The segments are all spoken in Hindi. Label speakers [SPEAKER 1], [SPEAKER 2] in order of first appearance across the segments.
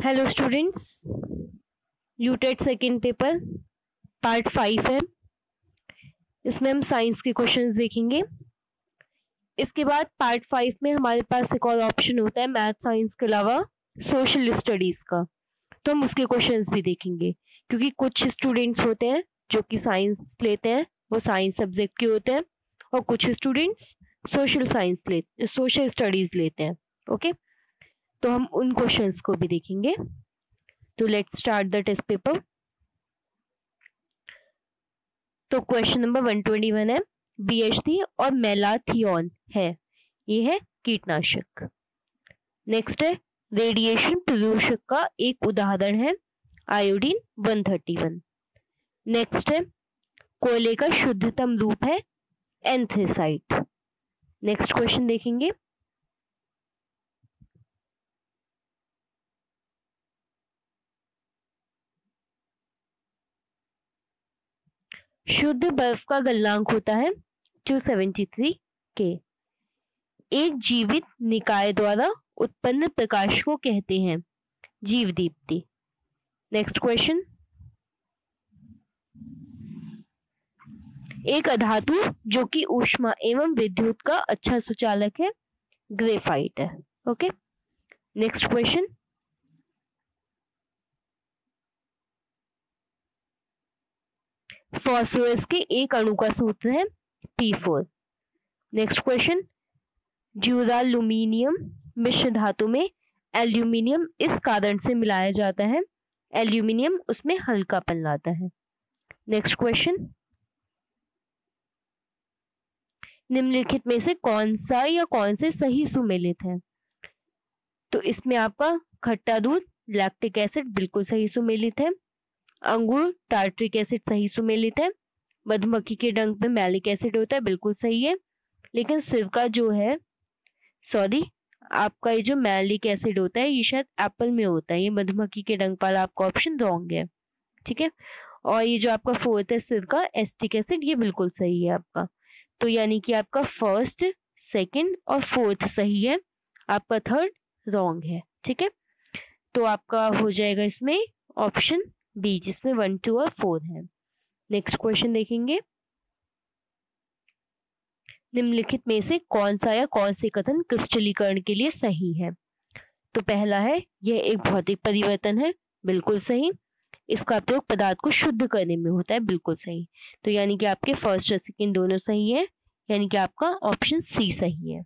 [SPEAKER 1] Hello students, UTET second paper part 5 है। इसमें हम साइंस के क्वेश्चंस देखेंगे। इसके बाद पार्ट 5 में हमारे पास एक और ऑप्शन होता है मैथ साइंस के अलावा सोशल स्टडीज का, तो हम उसके क्वेश्चंस भी देखेंगे। क्योंकि कुछ स्टूडेंट्स होते हैं जो कि साइंस लेते हैं, वो साइंस सब्जेक्ट के होते हैं, और कुछ स्टूडेंट्स सोशल स्टडीज लेते हैं। ओके, तो हम उन क्वेश्चंस को भी देखेंगे। तो let's start the test paper. तो क्वेश्चन नंबर 121 है, BHT और मेलाथियोन है, ये है कीटनाशक। नेक्स्ट है रेडिएशन प्रदूषक का एक उदाहरण है आयोडीन 131। नेक्स्ट है कोयले का शुद्धतम रूप है एंथ्रेसाइट। नेक्स्ट क्वेश्चन देखेंगे। शुद्ध बर्फ का गलनांक होता है 273 के। एक जीवित निकाय द्वारा उत्पन्न प्रकाश को कहते हैं जीव दीप्ति। Next question. एक अधातु जो कि ऊष्मा एवं विद्युत का अच्छा सुचालक है ग्रेफाइट है। Okay, next question. फॉस्फोरस के एक अणु का सूत्र है P4। Next question. ड्यूरालुमिनियम मिश्र धातु में एल्यूमिनियम इस कारण से मिलाया जाता है, एल्यूमिनियम उसमें हल्कापन लाता है। Next question. निम्नलिखित में से कौन सा या कौन से सही सुमेलित है? तो इसमें आपका खट्टा दूध लैक्टिक एसिड बिल्कुल सही सुमेलित है, अंगूर टार्ट्रिक एसिड सही सुमेलित है, मधुमक्खी के डंक में मैलिक एसिड होता है बिल्कुल सही है, लेकिन सिरका जो है आपका ये जो मैलिक एसिड होता है ये शायद एप्पल में होता है, ये मधुमक्खी के डंक वाला आपका ऑप्शन रॉन्ग है। ठीक है, और ये जो आपका फोर्थ है सिरका एस्टिक एसिड, ये बिल्कुल सही है आपका। तो यानी कि आपका फर्स्ट, सेकंड और फोर्थ सही है, आपका थर्ड रॉन्ग है। ठीक है, तो आपका हो जाएगा इसमें ऑप्शन बी, जिसमें 1, 2 और 4 है। नेक्स्ट क्वेश्चन देखेंगे। निम्नलिखित में से कौन सा या कौन से कथन क्रिस्टलीकरण के लिए सही है? तो पहला है यह एक भौतिक परिवर्तन है, बिल्कुल सही। इसका प्रयोग पदार्थ को शुद्ध करने में होता है, बिल्कुल सही। तो यानी कि आपके फर्स्ट और सेकंड दोनों सही है, यानी कि आपका ऑप्शन सी सही है।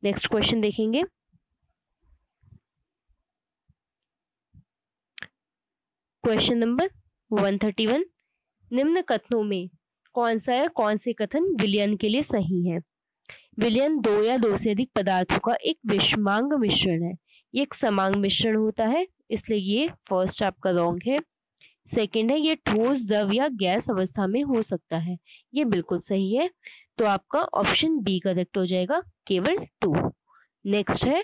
[SPEAKER 1] नेक्स्ट क्वेश्चन देखेंगे। Question number 131। निम्न कथनों में कौन सा या कौन से कथन विलयन के लिए सही है? विलयन दो या दो से अधिक पदार्थों का एक विषमांग मिश्रण है, ये एक समांग मिश्रण होता है, इसलिए ये फर्स्ट आपका रॉन्ग है। सेकंड है ये ठोस द्रव या गैस अवस्था में हो सकता है, ये बिल्कुल सही है। तो आपका ऑप्शन बी करेक्ट हो जाएगा, केवल 2। नेक्स्ट है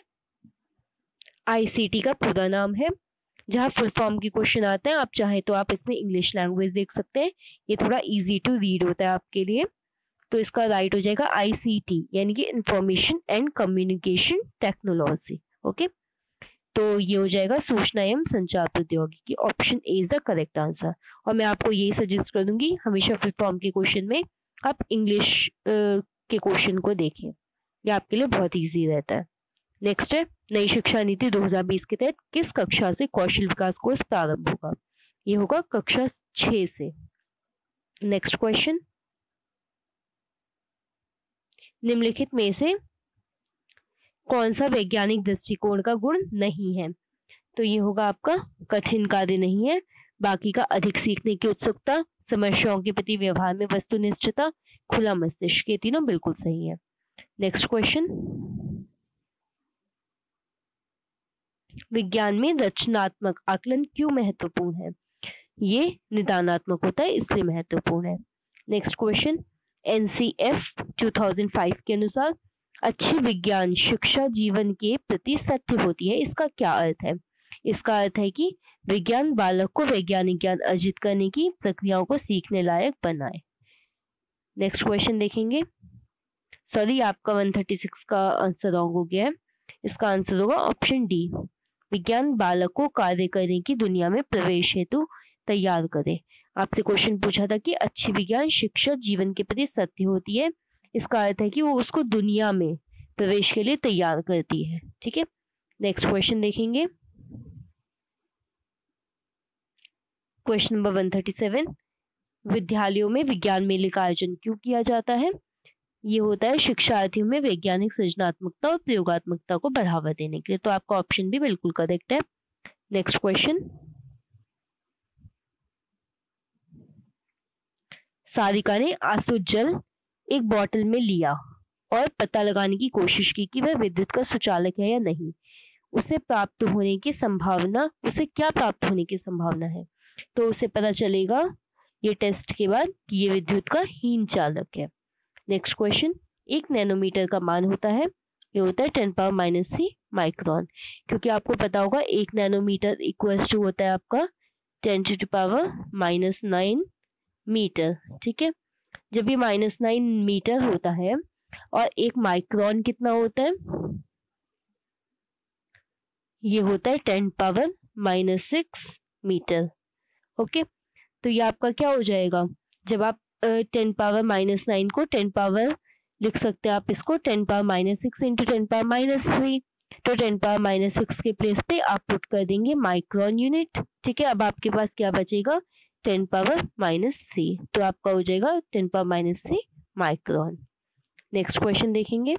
[SPEAKER 1] ICT का पूरा नाम है, जहाँ फुल फॉर्म की क्वेश्चन आते हैं, आप चाहे तो आप इसमें इंग्लिश लैंग्वेज देख सकते हैं, ये थोड़ा इजी टू रीड होता है आपके लिए। तो इसका राइट हो जाएगा ICT, यानी कि information and communication technology. Okay, तो ये हो जाएगा सूचना एवं संचार प्रौद्योगिकी, option A is the correct answer. और मैं आपको यही सजेस्ट कर दूंगी, हमेशा फुल फॉर्म के क्वेश्चन में आप इंग्लिश के क्वेश्चन को देखें, ये आपके लिए बहुत ईजी रहता है। नेक्स्ट है नई शिक्षा नीति 2020 के तहत किस कक्षा से कौशल विकास कोर्स प्रारंभ होगा? ये होगा कक्षा 6 से। Next question. निम्नलिखित में से कौन सा वैज्ञानिक दृष्टिकोण का गुण नहीं है? तो ये होगा आपका कठिन कार्य नहीं है, बाकी का अधिक सीखने की उत्सुकता, समस्याओं के प्रति व्यवहार में वस्तुनिष्ठता, खुला मस्तिष्क, ये तीनों बिल्कुल सही है। Next question. विज्ञान में रचनात्मक आकलन क्यों महत्वपूर्ण है? ये निदानात्मक होता है, इसलिए महत्वपूर्ण है। Next question. NCF 2005 के अनुसार अच्छी विज्ञान शिक्षा जीवन के प्रति सत्य होती है, इसका क्या अर्थ है? इसका अर्थ है कि विज्ञान बालक को वैज्ञानिक ज्ञान अर्जित करने की प्रक्रियाओं को सीखने लायक बनाए। नेक्स्ट क्वेश्चन देखेंगे। आपका 136 का आंसर रॉन्ग हो गया है, इसका आंसर होगा ऑप्शन डी, विज्ञान बालक को कार्य करने की दुनिया में प्रवेश हेतु तैयार करे। आपसे क्वेश्चन पूछा था कि अच्छी विज्ञान शिक्षा जीवन के प्रति सत्य होती है, इसका अर्थ है कि वो उसको दुनिया में प्रवेश के लिए तैयार करती है। ठीक है, नेक्स्ट क्वेश्चन देखेंगे। क्वेश्चन नंबर 137, विद्यालयों में विज्ञान मेले का आयोजन क्यों किया जाता है? ये होता है शिक्षार्थियों में वैज्ञानिक सृजनात्मकता और प्रयोगात्मकता को बढ़ावा देने के लिए। तो आपका ऑप्शन भी बिल्कुल करेक्ट है। नेक्स्ट क्वेश्चन, सारिका ने आंसू जल एक बोतल में लिया और पता लगाने की कोशिश की कि वह विद्युत का सुचालक है या नहीं। उसे क्या प्राप्त होने की संभावना है? तो उसे पता चलेगा ये टेस्ट के बाद कि ये विद्युत का हीन चालक है। नेक्स्ट क्वेश्चन, 1 नैनोमीटर का मान होता है, ये होता है 10⁻³ माइक्रोन, क्योंकि आपको पता होगा 1 नैनोमीटर इक्वल्स टू होता है आपका 10⁻⁹ मीटर। ठीक है, जब ये -9 मीटर होता है और 1 माइक्रोन कितना होता है, ये होता है 10⁻⁻6 मीटर। ओके, तो ये आपका क्या हो जाएगा, जब आप 10⁻⁻9 को 10 पावर लिख सकते हैं आप इसको 10⁻⁻6 इंटू 10⁻⁻3, तो 10⁻⁻6 के प्लेस पे आप पुट कर देंगे माइक्रोन यूनिट। ठीक है, अब आपके पास क्या बचेगा 10⁻⁻3, तो आपका हो जाएगा 10⁻⁻3 माइक्रोन। नेक्स्ट क्वेश्चन देखेंगे।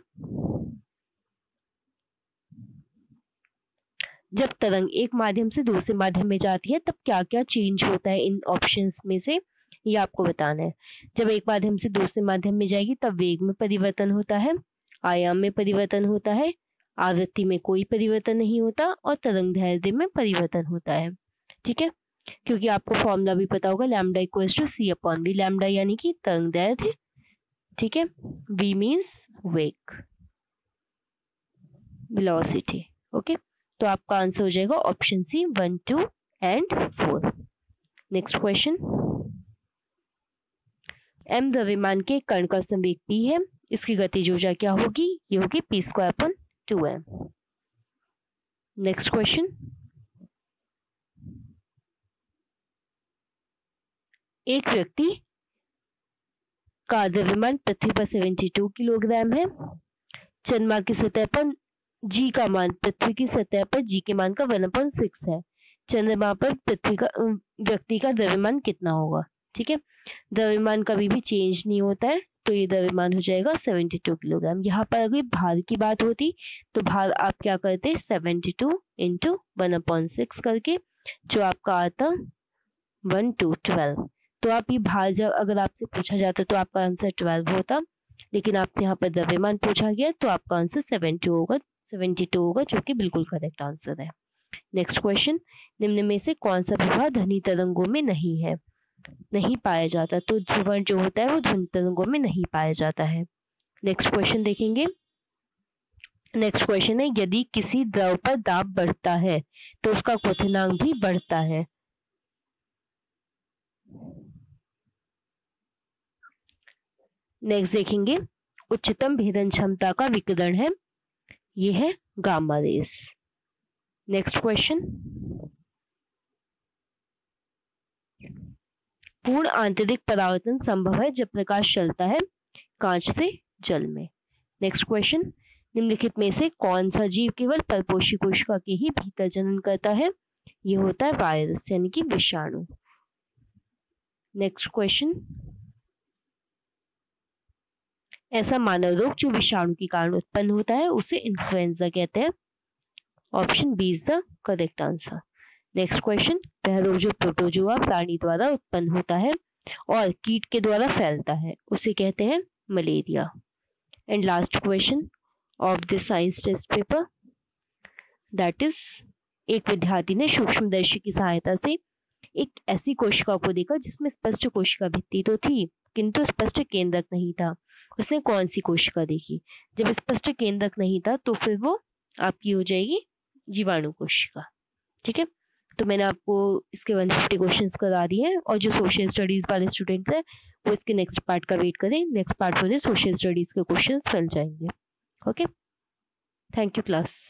[SPEAKER 1] जब तरंग एक माध्यम से दूसरे माध्यम में जाती है तब क्या क्या चेंज होता है इन ऑप्शंस में से, ये आपको बताना है। जब एक माध्यम से दूसरे माध्यम में जाएगी तब वेग में परिवर्तन होता है, आयाम में परिवर्तन होता है, आवृत्ति में कोई परिवर्तन नहीं होता और तरंग दैर्ध्य में परिवर्तन होता है। ठीक है, क्योंकि आपको फॉर्मूला भी पता होगा, lambda equals to c/v, lambda यानी कि तरंग दैर्ध्य। ठीक है, v मीन्स वेग, वेलोसिटी। ओके, तो आपका आंसर हो जाएगा option C 1, 2 and 4। Next question, m द्रव्यमान के कण का संवेग p है, इसकी गतिज ऊर्जा क्या होगी, ये होगी p²/2m। नेक्स्ट क्वेश्चन, एक व्यक्ति का द्रव्यमान पृथ्वी पर 72 किलोग्राम है, चंद्रमा की सतह पर g का मान पृथ्वी की सतह पर g के मान का 1/6 है, चंद्रमा पर पृथ्वी का व्यक्ति का द्रव्यमान कितना होगा। ठीक है, द्रव्यमान कभी भी चेंज नहीं होता है, तो ये द्रव्यमान हो जाएगा 72 किलोग्राम। यहाँ पर अगर भार की बात होती तो भार आप क्या करते 72 इंटू 1/6 करके, जो आपका आता 1 to 12। तो आप ये भार जब अगर आपसे पूछा जाता तो आपका आंसर 12 होता, लेकिन आपसे यहाँ पर द्रव्यमान पूछा गया तो आपका आंसर 72 होगा, जो कि बिल्कुल करेक्ट आंसर है। नेक्स्ट क्वेश्चन, निम्न में से कौन सा प्रभाव ध्वनि तरंगों में नहीं पाया जाता? तो ध्रुवण जो होता है वो ध्वनि तरंगों में नहीं पाया जाता है। नेक्स्ट क्वेश्चन देखेंगे। नेक्स्ट क्वेश्चन है, यदि किसी द्रव पर दाब बढ़ता है तो उसका क्वथनांक भी बढ़ता है। नेक्स्ट देखेंगे, उच्चतम भेदन क्षमता का विकिरण है, ये है गामा रेस। नेक्स्ट क्वेश्चन, पूर्ण आंतरिक परावर्तन संभव है जब प्रकाश चलता है कांच से जल में। नेक्स्ट क्वेश्चन, निम्नलिखित में से कौन सा जीव केवल परपोषी कोशिका के ही भीतर जनन करता है, ये होता है वायरस यानी कि विषाणु। नेक्स्ट क्वेश्चन, ऐसा मानव रोग जो विषाणु के कारण उत्पन्न होता है उसे इन्फ्लुएंजा कहते हैं। Option B is the correct answer. Next question, वह रोग जो प्रोटोजोआ प्राणी द्वारा उत्पन्न होता है और कीट के द्वारा फैलता है उसे कहते हैं malaria. And last question of this science test paper, that is, एक विद्यार्थी ने सूक्ष्मदर्शी की सहायता से एक ऐसी कोशिका को देखा जिसमें स्पष्ट कोशिका भित्ति तो थी किंतु स्पष्ट केंद्रक नहीं था। उसने कौन सी कोशिका देखी? जब स्पष्ट केंद्रक नहीं था तो फिर वो आपकी हो जाएगी जीवाणु कोशिका। ठीक है, तो मैंने आपको इसके 150 क्वेश्चंस करा दिए हैं, और जो सोशल स्टडीज वाले स्टूडेंट्स हैं वो इसके नेक्स्ट पार्ट का वेट करें। नेक्स्ट पार्ट में सोशल स्टडीज के क्वेश्चंस मिल जाएंगे। Okay, thank you class.